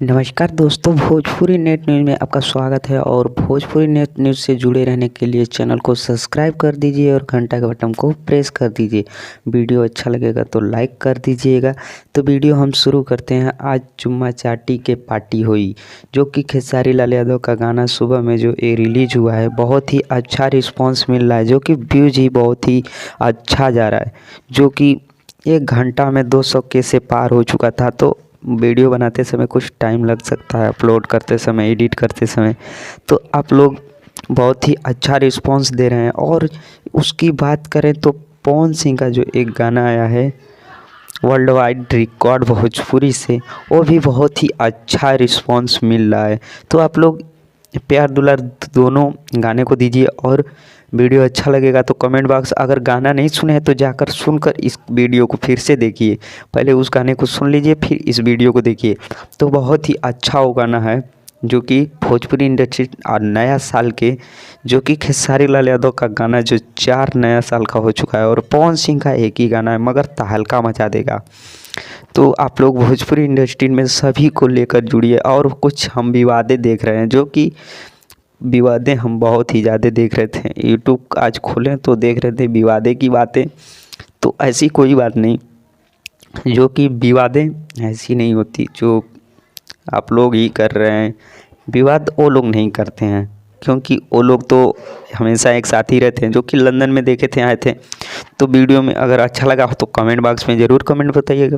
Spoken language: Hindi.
नमस्कार दोस्तों, भोजपुरी नेट न्यूज़ में आपका स्वागत है। और भोजपुरी नेट न्यूज़ से जुड़े रहने के लिए चैनल को सब्सक्राइब कर दीजिए और घंटा के बटन को प्रेस कर दीजिए। वीडियो अच्छा लगेगा तो लाइक कर दीजिएगा। तो वीडियो हम शुरू करते हैं। आज चुम्मा चाटी के पार्टी हुई, जो कि खेसारी लाल यादव का गाना सुबह में जो ये रिलीज हुआ है, बहुत ही अच्छा रिस्पॉन्स मिल रहा है, जो कि व्यूज ही बहुत ही अच्छा जा रहा है। जो कि 1 घंटा में 200 के से पार हो चुका था। तो वीडियो बनाते समय कुछ टाइम लग सकता है, अपलोड करते समय, एडिट करते समय। तो आप लोग बहुत ही अच्छा रिस्पॉन्स दे रहे हैं। और उसकी बात करें तो पवन सिंह का जो एक गाना आया है वर्ल्ड वाइड रिकॉर्ड भोजपुरी से, वो भी बहुत ही अच्छा रिस्पॉन्स मिल रहा है। तो आप लोग प्यार दुलार दोनों गाने को दीजिए। और वीडियो अच्छा लगेगा तो कमेंट बॉक्स, अगर गाना नहीं सुने हैं तो जाकर सुनकर इस वीडियो को फिर से देखिए। पहले उस गाने को सुन लीजिए, फिर इस वीडियो को देखिए। तो बहुत ही अच्छा वो गाना है, जो कि भोजपुरी इंडस्ट्री और नया साल के, जो कि खेसारी लाल यादव का गाना जो 4 नया साल का हो चुका है, और पवन सिंह का एक ही गाना है मगर तहलका मचा देगा। तो आप लोग भोजपुरी इंडस्ट्री में सभी को लेकर जुड़िए। और कुछ हम विवादें देख रहे हैं, जो कि विवादें हम बहुत ही ज़्यादा देख रहे थे। यूट्यूब आज खोलें तो देख रहे थे विवादें की बातें। तो ऐसी कोई बात नहीं, जो कि विवादें ऐसी नहीं होती जो आप लोग ही कर रहे हैं। विवाद वो लोग नहीं करते हैं, क्योंकि वो लोग तो हमेशा एक साथ ही रहते हैं। जो कि लंदन में देखे थे, आए थे। तो वीडियो में अगर अच्छा लगा हो तो कमेंट बॉक्स में ज़रूर कमेंट बताइएगा।